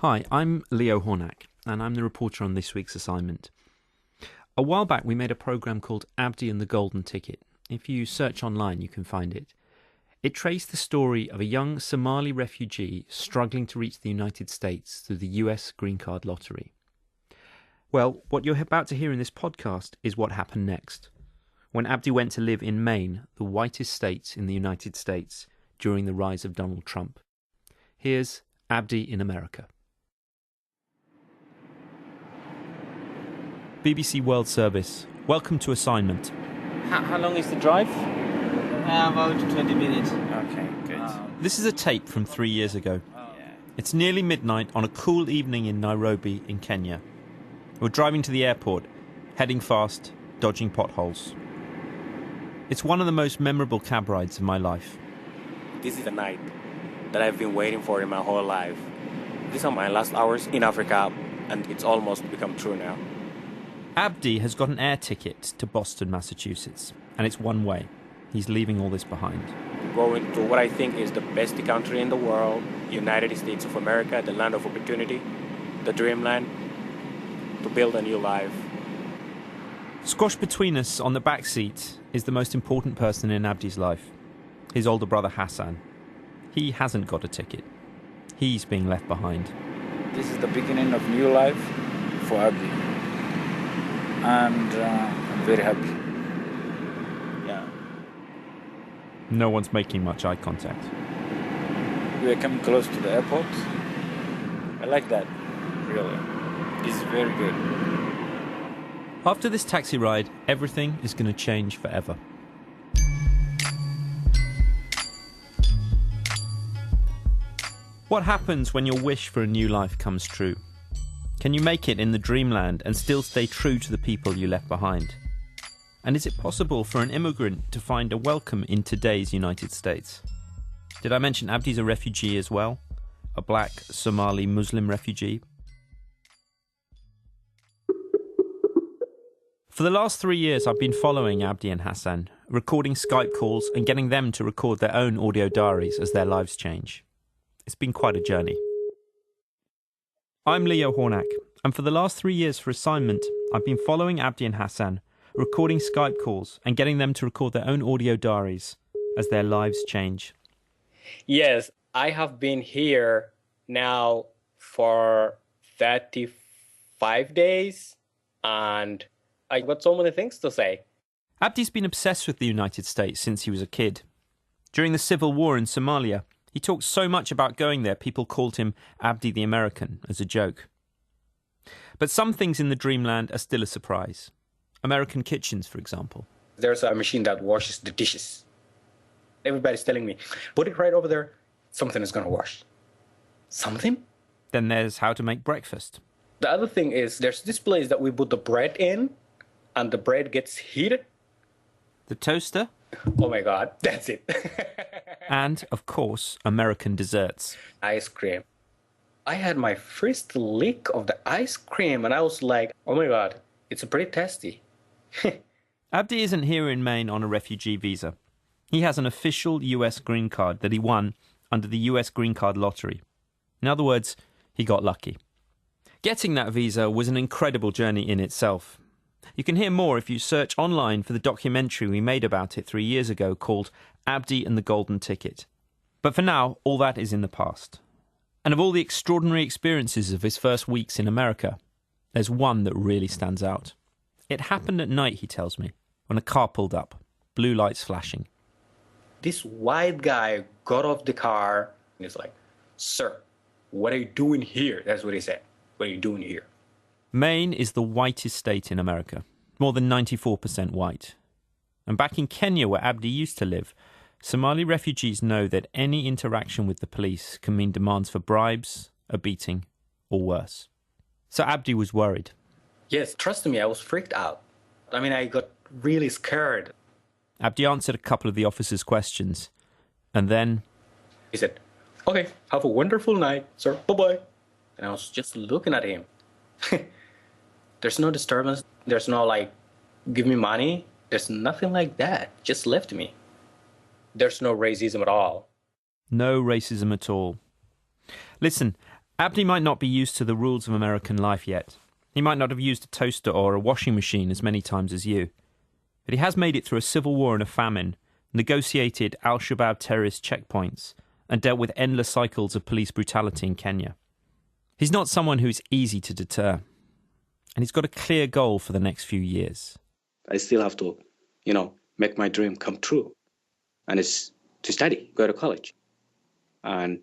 Hi, I'm Leo Hornack, and I'm the reporter on this week's assignment. A while back we made a programme called Abdi and the Golden Ticket. If you search online you can find it. It traced the story of a young Somali refugee struggling to reach the United States through the US green card lottery. Well, what you're about to hear in this podcast is what happened next, when Abdi went to live in Maine, the whitest state in the United States, during the rise of Donald Trump. Here's Abdi in America. BBC World Service, welcome to assignment. How long is the drive? About 20 minutes. Okay, good. This is a tape from 3 years ago. It's nearly midnight on a cool evening in Nairobi in Kenya. We're driving to the airport, heading fast, dodging potholes. It's one of the most memorable cab rides of my life. This is the night that I've been waiting for in my whole life. These are my last hours in Africa, and it's almost become true now. Abdi has got an air ticket to Boston, Massachusetts, and it's one way. He's leaving all this behind. Going to what I think is the best country in the world, United States of America, the land of opportunity, the dreamland, to build a new life. Squashed between us on the back seat is the most important person in Abdi's life, his older brother Hassan. He hasn't got a ticket. He's being left behind. This is the beginning of new life for Abdi. And I'm very happy. Yeah. No one's making much eye contact. We are coming close to the airport. I like that. Really. This is very good. After this taxi ride, everything is going to change forever. What happens when your wish for a new life comes true? Can you make it in the dreamland and still stay true to the people you left behind? And is it possible for an immigrant to find a welcome in today's United States? Did I mention Abdi's a refugee as well? A black Somali Muslim refugee? For the last 3 years, I've been following Abdi and Hassan, recording Skype calls and getting them to record their own audio diaries as their lives change. It's been quite a journey. I'm Leo Hornack, and for the last 3 years for assignment, I've been following Abdi and Hassan, recording Skype calls and getting them to record their own audio diaries as their lives change. Yes, I have been here now for 35 days, and I got so many things to say. Abdi's been obsessed with the United States since he was a kid. During the civil war in Somalia, he talked so much about going there, people called him Abdi the American as a joke. But some things in the dreamland are still a surprise. American kitchens, for example. There's a machine that washes the dishes. Everybody's telling me, put it right over there, something is going to wash. Something? Then there's how to make breakfast. The other thing is there's this place that we put the bread in, and the bread gets heated. The toaster. Oh my God, that's it. And, of course, American desserts. Ice cream. I had my first lick of the ice cream, and I was like, oh my God, it's pretty tasty. Abdi isn't here in Maine on a refugee visa. He has an official US green card that he won under the US green card lottery. In other words, he got lucky. Getting that visa was an incredible journey in itself. You can hear more if you search online for the documentary we made about it 3 years ago called Abdi and the Golden Ticket. But for now, all that is in the past. And of all the extraordinary experiences of his first weeks in America, there's one that really stands out. It happened at night, he tells me, when a car pulled up, blue lights flashing. This white guy got off the car and he's like, sir, what are you doing here? That's what he said. What are you doing here? Maine is the whitest state in America, more than 94% white. And back in Kenya, where Abdi used to live, Somali refugees know that any interaction with the police can mean demands for bribes, a beating, or worse. So Abdi was worried. Yes, trust me, I was freaked out. I mean, I got really scared. Abdi answered a couple of the officers' questions, and then He said, okay, have a wonderful night, sir. Bye-bye. And I was just looking at him. There's no disturbance. There's no like, give me money. There's nothing like that. Just left me. There's no racism at all. no racism at all. Listen, Abdi might not be used to the rules of American life yet. He might not have used a toaster or a washing machine as many times as you. But he has made it through a civil war and a famine, negotiated al-Shabaab terrorist checkpoints, and dealt with endless cycles of police brutality in Kenya. He's not someone who's easy to deter. And he's got a clear goal for the next few years. I still have to, make my dream come true. And it's to study, go to college, and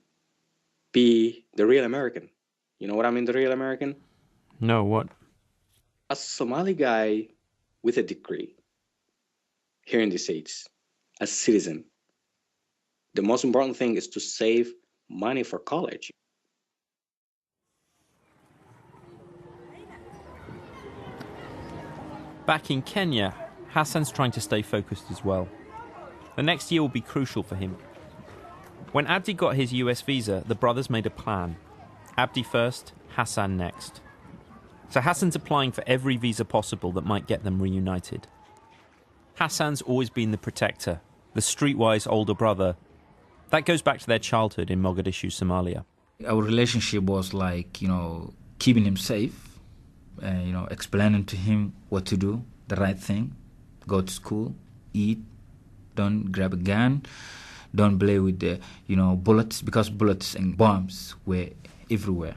be the real American. You know what I mean, the real American? No, what? A Somali guy with a degree here in the States, a citizen. The most important thing is to save money for college. Back in Kenya, Hassan's trying to stay focused as well. The next year will be crucial for him. When Abdi got his US visa, the brothers made a plan. Abdi first, Hassan next. So Hassan's applying for every visa possible that might get them reunited. Hassan's always been the protector, the streetwise older brother. That goes back to their childhood in Mogadishu, Somalia. Our relationship was like, keeping him safe, explaining to him what to do, the right thing, go to school, eat, don't grab a gun, don't play with the, bullets, because bullets and bombs were everywhere.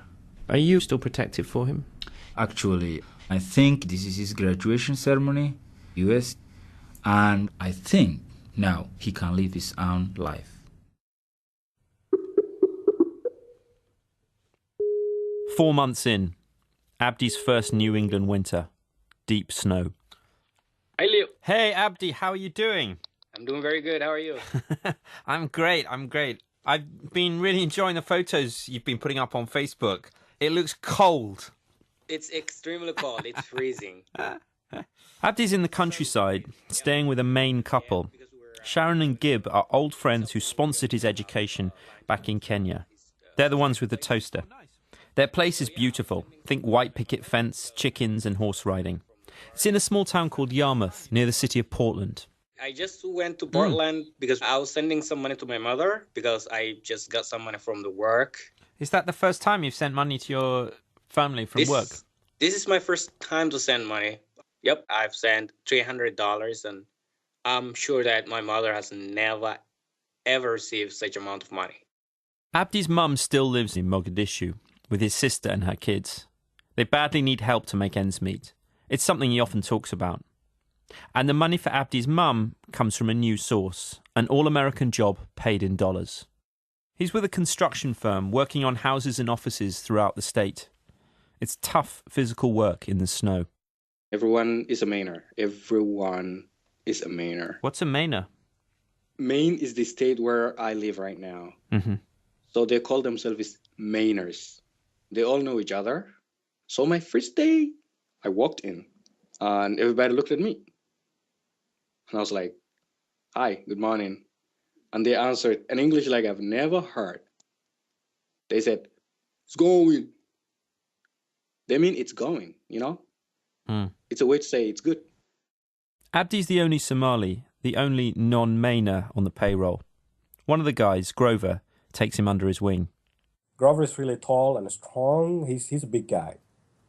Are you still protective for him? Actually, I think this is his graduation ceremony, US, and I think now he can live his own life. Four months in, Abdi's first New England winter. Deep snow. Hi, Leo. Hey, Abdi, how are you doing? I'm doing very good. How are you? I'm great. I've been really enjoying the photos you've been putting up on Facebook. It looks cold. It's extremely cold. It's freezing. Abdi's in the countryside, staying with a Maine couple. Sharon and Gib are old friends who sponsored his education back in Kenya. They're the ones with the toaster. Their place is beautiful. Think white picket fence, chickens and horse riding. It's in a small town called Yarmouth, near the city of Portland. I just went to Portland because I was sending some money to my mother because I just got some money from the work. Is that the first time you've sent money to your family from work? This is my first time to send money. Yep, I've sent $300 and I'm sure that my mother has never, ever received such amount of money. Abdi's mum still lives in Mogadishu with his sister and her kids. They badly need help to make ends meet. It's something he often talks about. And the money for Abdi's mum comes from a new source, an all-American job paid in dollars. He's with a construction firm working on houses and offices throughout the state. It's tough physical work in the snow. Everyone is a Mainer. Everyone is a Mainer. What's a Mainer? Maine is the state where I live right now. Mm-hmm. So they call themselves Mainers. They all know each other. So my first day, I walked in and everybody looked at me. And I was like, hi, good morning. And they answered in English like I've never heard. They said, it's going. They mean it's going, It's a way to say it's good. Abdi's the only Somali, the only non-Mainer on the payroll. One of the guys, Grover, takes him under his wing. Grover is really tall and strong. He's a big guy.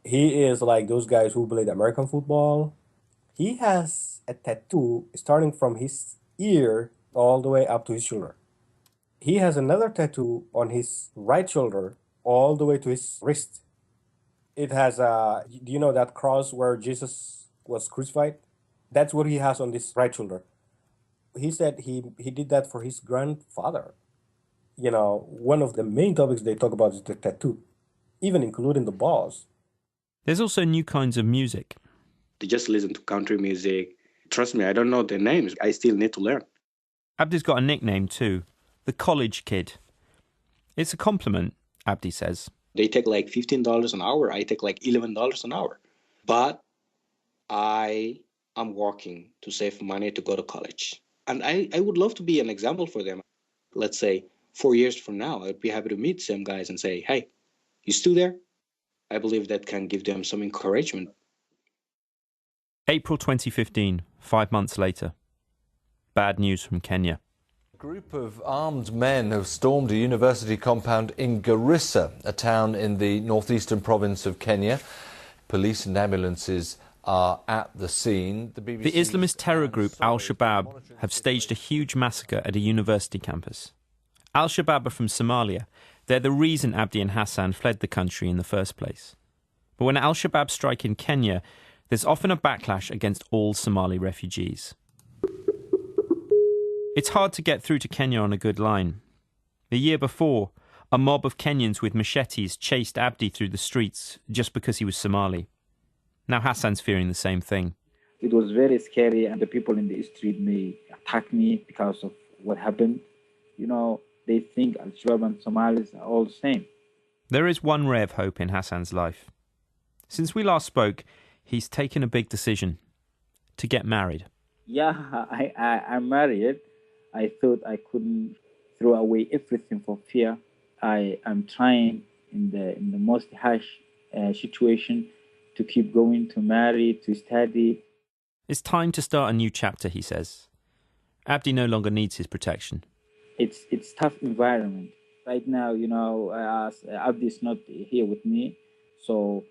He is like those guys who played American football. He has a tattoo starting from his ear all the way up to his shoulder. He has another tattoo on his right shoulder all the way to his wrist. It has do you know that cross where Jesus was crucified? That's what he has on this right shoulder. He said he did that for his grandfather. One of the main topics they talk about is the tattoo, even including the balls. There's also new kinds of music. They just listen to country music. Trust me, I don't know their names. I still need to learn. Abdi's got a nickname too, the college kid. It's a compliment, Abdi says. They take like $15 an hour. I take like $11 an hour. But I am working to save money to go to college. And I would love to be an example for them. Let's say 4 years from now, I'd be happy to meet some guys and say, hey, you still there? I believe that can give them some encouragement. April 2015, 5 months later. Bad news from Kenya. A group of armed men have stormed a university compound in Garissa, a town in the northeastern province of Kenya. Police and ambulances are at the scene. The Islamist terror group Al-Shabaab have staged a huge massacre at a university campus. Al-Shabaab are from Somalia. They're the reason Abdi and Hassan fled the country in the first place. But when Al-Shabaab strike in Kenya, there's often a backlash against all Somali refugees. It's hard to get through to Kenya on a good line. The year before, a mob of Kenyans with machetes chased Abdi through the streets just because he was Somali. Now Hassan's fearing the same thing. It was very scary, and the people in the street may attack me because of what happened. You know, they think Al-Shabaab and Somalis are all the same. There is one ray of hope in Hassan's life. Since we last spoke, he's taken a big decision: to get married. Yeah, I'm married. I thought I couldn't throw away everything for fear. I am trying in the most harsh situation to keep going, to marry, to study. It's time to start a new chapter, he says. Abdi no longer needs his protection. It's tough environment. Right now, you know, Abdi is not here with me, so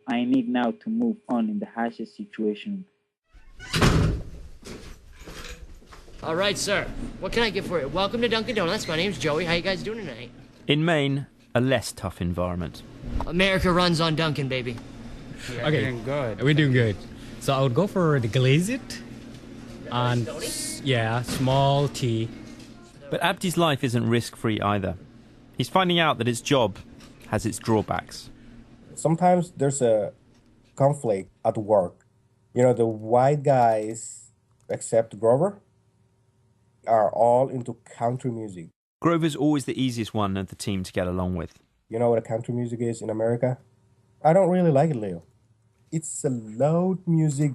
I need now to move on in the harshest situation. All right, sir. What can I get for you? Welcome to Dunkin' Donuts. My name's Joey. How you guys doing tonight? In Maine, a less tough environment. America runs on Dunkin', baby. Okay, doing good. We're doing good. So I would go for the glazed and small tea. But Abdi's life isn't risk-free either. He's finding out that his job has its drawbacks. Sometimes there's a conflict at work. You know, the white guys, except Grover, are all into country music. Grover's always the easiest one of the team to get along with. You know what a country music is in America? I don't really like it, Leo. It's a loud music.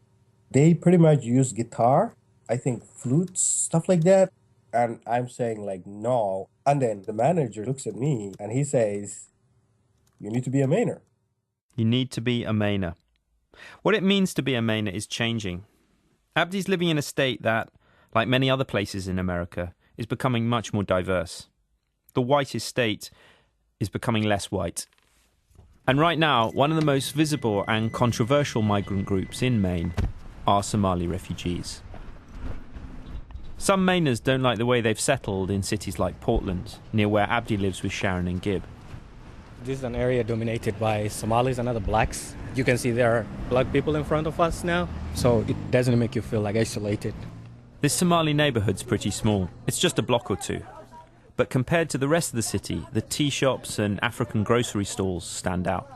They pretty much use guitar, I think flutes, stuff like that. And I'm saying like, no. And then the manager looks at me and he says, you need to be a Mainer. You need to be a Mainer. What it means to be a Mainer is changing. Abdi's living in a state that, like many other places in America, is becoming much more diverse. The whitest state is becoming less white. And right now, one of the most visible and controversial migrant groups in Maine are Somali refugees. Some Mainers don't like the way they've settled in cities like Portland, near where Abdi lives with Sharon and Gib. This is an area dominated by Somalis and other blacks. You can see there are black people in front of us now, so it doesn't make you feel like isolated. This Somali neighbourhood's pretty small. It's just a block or two. But compared to the rest of the city, the tea shops and African grocery stalls stand out.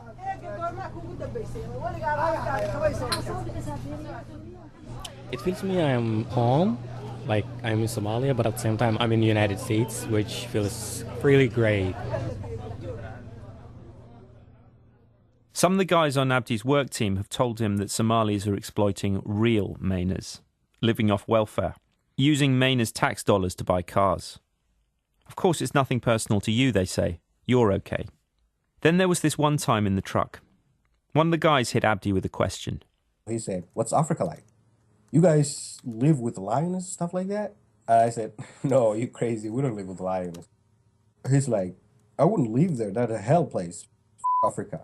It feels to me I am home, like I'm in Somalia, but at the same time I'm in the United States, which feels really great. Some of the guys on Abdi's work team have told him that Somalis are exploiting real Mainers, living off welfare, using Mainers' tax dollars to buy cars. Of course, it's nothing personal to you, they say. You're okay. Then there was this one time in the truck. One of the guys hit Abdi with a question. He said, what's Africa like? You guys live with lions, stuff like that? And I said, no, you crazy. We don't live with lions. He's like, I wouldn't live there. That's a hell place. Africa.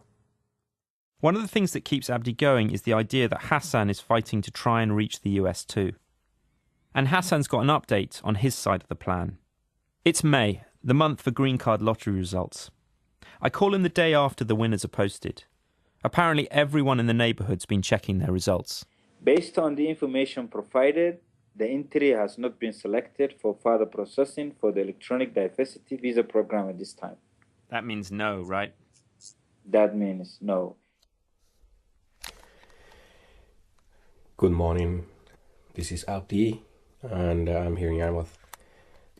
One of the things that keeps Abdi going is the idea that Hassan is fighting to try and reach the US too. And Hassan's got an update on his side of the plan. It's May, the month for green card lottery results. I call him the day after the winners are posted. Apparently everyone in the neighbourhood's been checking their results. Based on the information provided, the entry has not been selected for further processing for the electronic diversity visa program at this time. That means no, right? That means no. Good morning. This is Abdi, and I'm here in Yarmouth.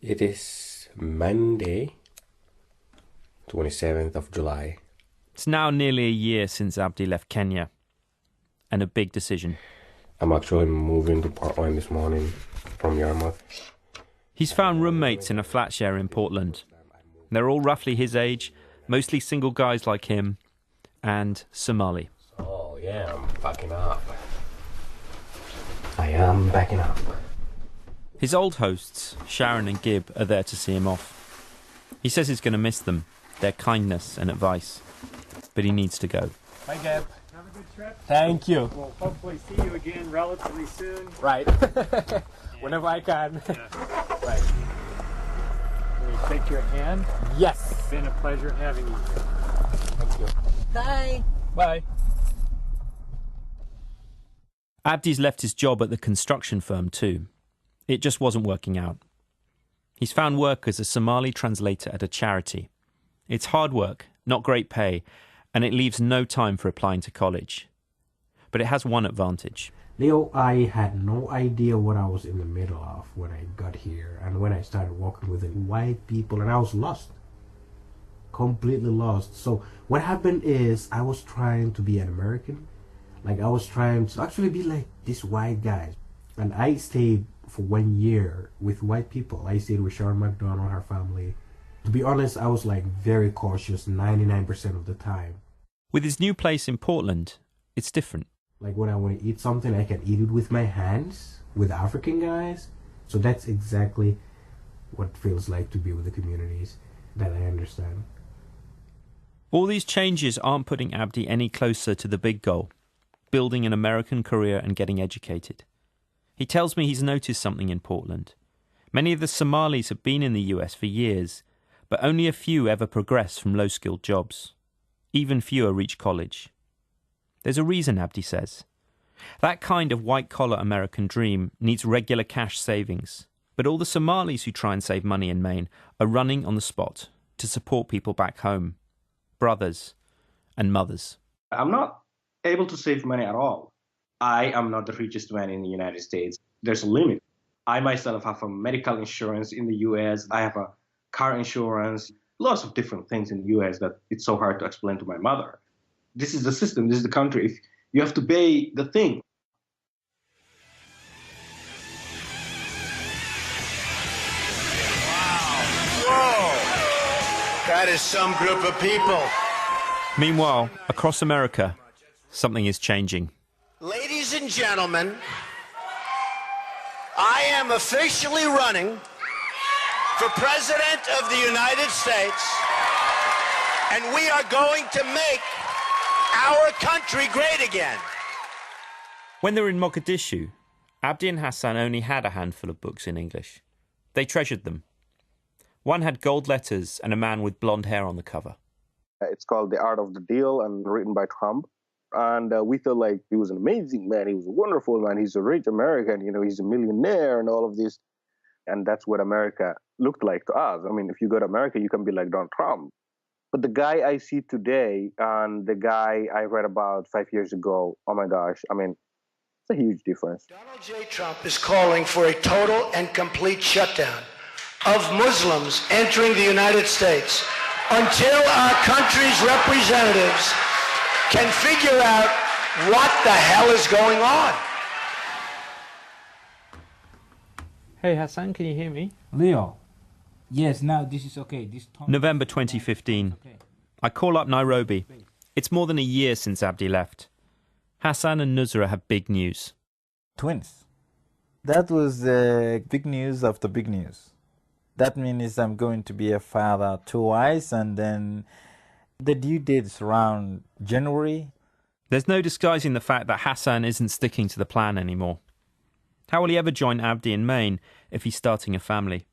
It is Monday, 27th of July. It's now nearly a year since Abdi left Kenya, and a big decision. I'm actually moving to Portland this morning from Yarmouth. He's found roommates in a flat share in Portland. They're all roughly his age, mostly single guys like him, and Somali. Oh yeah, I'm backing up. I am backing up. His old hosts, Sharon and Gib, are there to see him off. He says he's going to miss them, their kindness and advice, but he needs to go. Bye, Gib. Have a good trip. Thank you. We'll hopefully see you again relatively soon. Right. Whenever I can. Yeah. Right. Will you shake your hand? Yes. It's been a pleasure having you here. Thank you. Bye. Bye. Abdi's left his job at the construction firm too. It just wasn't working out. He's found work as a Somali translator at a charity. It's hard work, not great pay, and it leaves no time for applying to college. But it has one advantage. Leo, I had no idea what I was in the middle of when I got here and when I started working with the white people, and I was lost. Completely lost. So what happened is I was trying to be an American. Like I was trying to actually be like these white guys. And I stayed for 1 year with white people. I stayed with Sharon McDonald, her family. To be honest, I was like very cautious 99% of the time. With his new place in Portland, it's different. Like when I want to eat something, I can eat it with my hands, with African guys. So that's exactly what it feels like to be with the communities that I understand. All these changes aren't putting Abdi any closer to the big goal, building an American career and getting educated. He tells me he's noticed something in Portland. Many of the Somalis have been in the US for years, but only a few ever progress from low-skilled jobs. Even fewer reach college. There's a reason, Abdi says. That kind of white-collar American dream needs regular cash savings, but all the Somalis who try and save money in Maine are running on the spot to support people back home, brothers and mothers. I'm not able to save money at all. I am not the richest man in the United States. There's a limit. I myself have a medical insurance in the US. I have a car insurance, lots of different things in the US that it's so hard to explain to my mother. This is the system, this is the country. If you have to pay the thing. Whoa! That is some group of people. Meanwhile, across America, something is changing. Ladies and gentlemen, I am officially running for President of the United States, and we are going to make our country great again. When they were in Mogadishu, Abdi and Hassan only had a handful of books in English. They treasured them. One had gold letters and a man with blonde hair on the cover. It's called The Art of the Deal and written by Trump. And we thought like he was an amazing man. He was a wonderful man. He's a rich American. You know, he's a millionaire and all of this. And that's what America looked like to us. I mean, if you go to America, you can be like Donald Trump. But the guy I see today and the guy I read about 5 years ago, oh my gosh, I mean, it's a huge difference. Donald J. Trump is calling for a total and complete shutdown of Muslims entering the United States until our country's representatives can figure out what the hell is going on. Hey Hassan, can you hear me? Leo. Yes, now this is okay. November 2015. I call up Nairobi. It's more than a year since Abdi left. Hassan and Nusra have big news. Twins. That was big news after big news. That means I'm going to be a father twice, and then the due date is around January. There's no disguising the fact that Hassan isn't sticking to the plan anymore. How will he ever join Abdi in Maine if he's starting a family?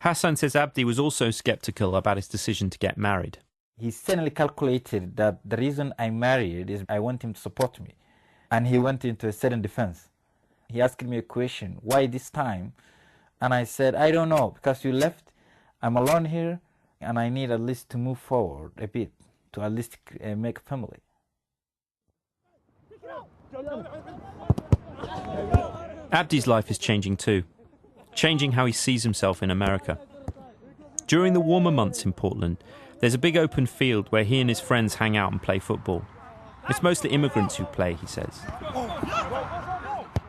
Hassan says Abdi was also sceptical about his decision to get married. He suddenly calculated that the reason I married is I want him to support me. And he went into a sudden defense. He asked me a question, why this time? And I said, I don't know, because you left, I'm alone here, and I need at least to move forward a bit, to at least make a family. Abdi's life is changing too, changing how he sees himself in America. During the warmer months in Portland, there's a big open field where he and his friends hang out and play football. It's mostly immigrants who play, he says.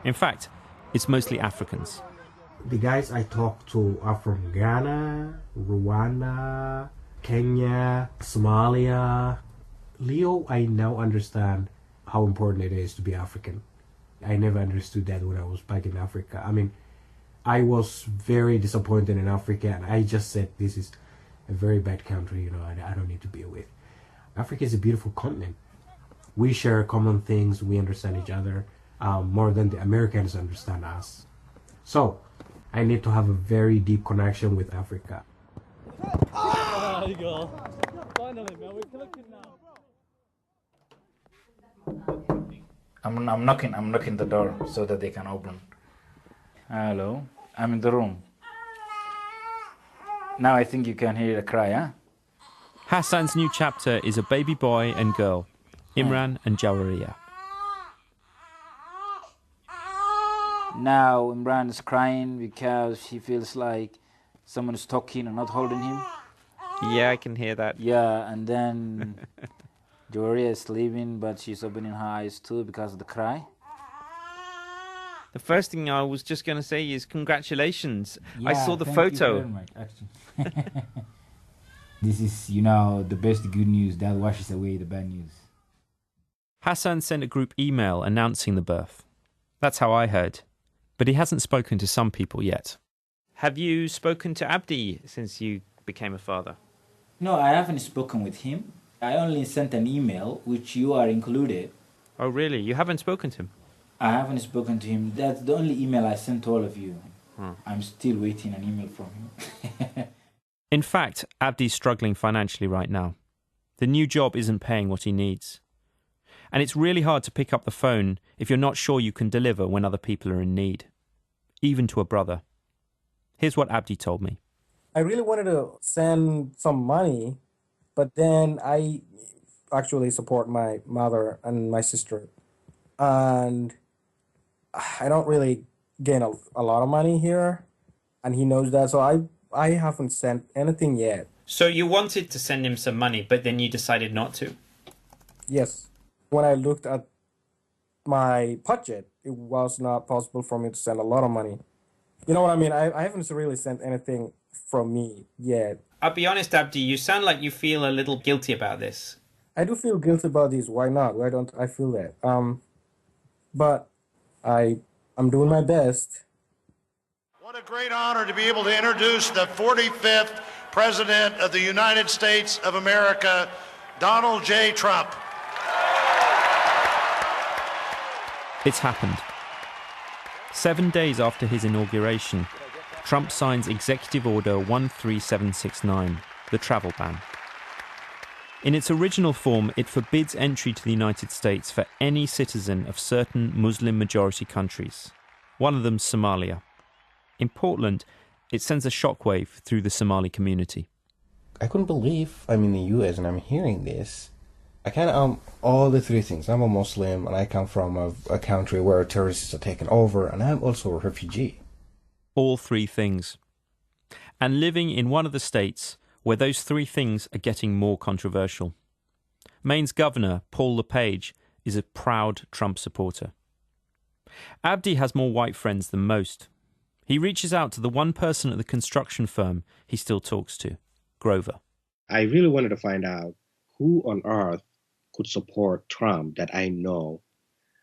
In fact, it's mostly Africans. The guys I talk to are from Ghana, Rwanda, Kenya, Somalia. Leo, I now understand how important it is to be African. I never understood that when I was back in Africa. I mean, I was very disappointed in Africa, and I just said, this is a very bad country, you know, I don't need to be with. Africa is a beautiful continent. We share common things, we understand each other more than the Americans understand us. So, I need to have a very deep connection with Africa. There you go. Finally, man, we're clicking now. I'm knocking the door so that they can open. Hello, I'm in the room. Now I think you can hear the cry, huh? Hassan's new chapter is a baby boy and girl, Imran and Jawariya. Now Imran is crying because he feels like someone is talking and not holding him. Yeah, I can hear that. Yeah, and then Jawariya is sleeping, but she's opening her eyes too because of the cry. The first thing I was just going to say is congratulations. Yeah, I saw the thank photo. You very much, actually. This is, the best good news that washes away the bad news. Hassan sent a group email announcing the birth. That's how I heard. But he hasn't spoken to some people yet. Have you spoken to Abdi since you became a father? No, I haven't spoken with him. I only sent an email, which you are included. Oh, really? You haven't spoken to him? I haven't spoken to him. That's the only email I sent to all of you. Hmm. I'm still waiting an email from him. In fact, Abdi's struggling financially right now. The new job isn't paying what he needs. And it's really hard to pick up the phone if you're not sure you can deliver when other people are in need. Even to a brother. Here's what Abdi told me. I really wanted to send some money, but then I actually support my mother and my sister. And I don't really gain a lot of money here, and he knows that, so I haven't sent anything yet. So you wanted to send him some money, but then you decided not to? Yes. When I looked at my budget, it was not possible for me to send a lot of money. You know what I mean? I haven't really sent anything from me yet. I'll be honest, Abdi, you sound like you feel a little guilty about this. I do feel guilty about this. Why not? Why don't I feel that? But I'm doing my best. What a great honor to be able to introduce the 45th President of the United States of America, Donald J. Trump. It's happened. 7 days after his inauguration, Trump signs Executive Order 13769, the travel ban. In its original form, it forbids entry to the United States for any citizen of certain Muslim-majority countries. One of them's Somalia. In Portland, it sends a shockwave through the Somali community. I couldn't believe I'm in the US and I'm hearing this. I kind of all the three things. I'm a Muslim and I come from a country where terrorists are taken over, and I'm also a refugee. All three things. And living in one of the states where those three things are getting more controversial. Maine's governor, Paul LePage, is a proud Trump supporter. Abdi has more white friends than most. He reaches out to the one person at the construction firm he still talks to, Grover. I really wanted to find out who on earth could support Trump that I know.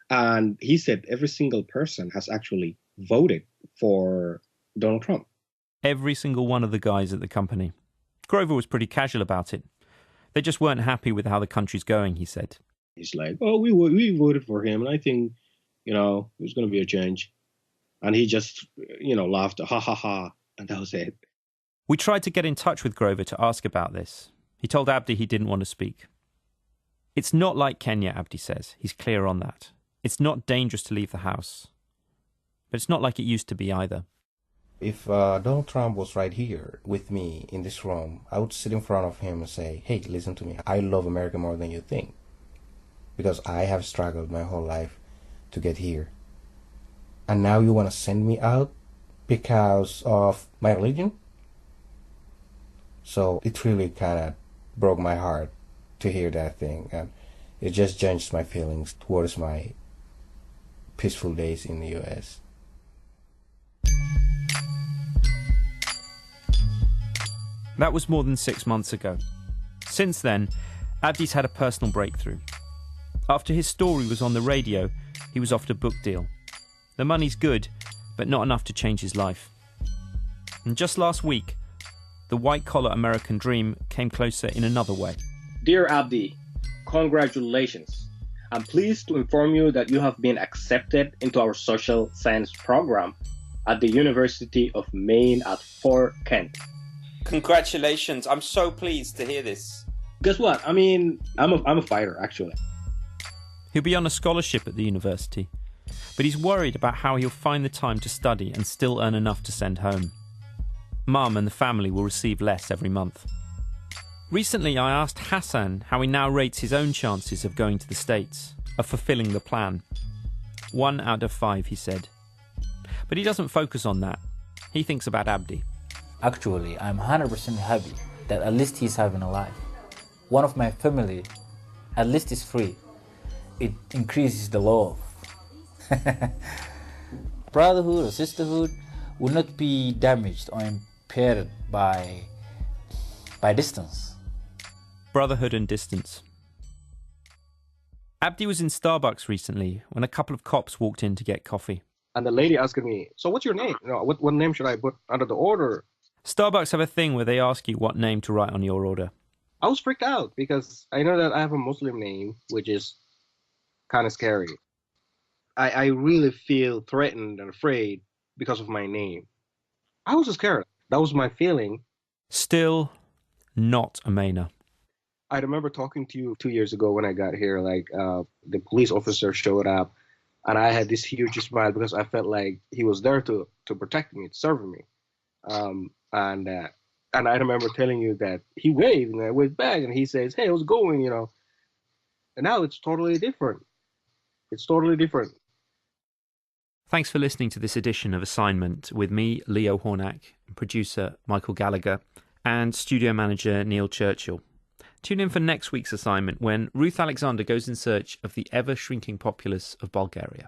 And he said every single person has actually voted for Donald Trump. Every single one of the guys at the company. Grover was pretty casual about it. They just weren't happy with how the country's going, he said. He's like, oh, we voted for him, and I think, there's going to be a change. And he just, laughed, ha, ha, ha, and that was it. We tried to get in touch with Grover to ask about this. He told Abdi he didn't want to speak. It's not like Kenya, Abdi says. He's clear on that. It's not dangerous to leave the house. But it's not like it used to be either. If Donald Trump was right here with me in this room, I would sit in front of him and say, hey, listen to me. I love America more than you think. Because I have struggled my whole life to get here. And now you want to send me out because of my religion? So it really kind of broke my heart to hear that thing. And it just changed my feelings towards my peaceful days in the U.S. That was more than 6 months ago. Since then, Abdi's had a personal breakthrough. After his story was on the radio, he was offered a book deal. The money's good, but not enough to change his life. And just last week, the white-collar American dream came closer in another way. Dear Abdi, congratulations. I'm pleased to inform you that you have been accepted into our social science program at the University of Maine at Fort Kent. Congratulations. I'm so pleased to hear this. Guess what? I mean, I'm a fighter, actually. He'll be on a scholarship at the university, but he's worried about how he'll find the time to study and still earn enough to send home. Mum and the family will receive less every month. Recently, I asked Hassan how he now rates his own chances of going to the States, of fulfilling the plan. 1 out of 5, he said. But he doesn't focus on that. He thinks about Abdi. Actually, I'm 100% happy that at least he's having a life. One of my family, at least is free. It increases the love. Brotherhood or sisterhood will not be damaged or impaired by distance. Brotherhood and distance. Abdi was in Starbucks recently when a couple of cops walked in to get coffee. And the lady asked me, so what's your name? What name should I put under the order? Starbucks have a thing where they ask you what name to write on your order. I was freaked out because I know that I have a Muslim name, which is kind of scary. I really feel threatened and afraid because of my name. I was scared. That was my feeling. Still not a Mainer. I remember talking to you 2 years ago when I got here, the police officer showed up and I had this huge smile because I felt like he was there to protect me, to serve me. And I remember telling you that he waved and I waved back and he says, hey, how's it going, And now it's totally different. It's totally different. Thanks for listening to this edition of Assignment with me, Leo Hornack, producer Michael Gallagher, and studio manager Neil Churchill. Tune in for next week's assignment when Ruth Alexander goes in search of the ever-shrinking populace of Bulgaria.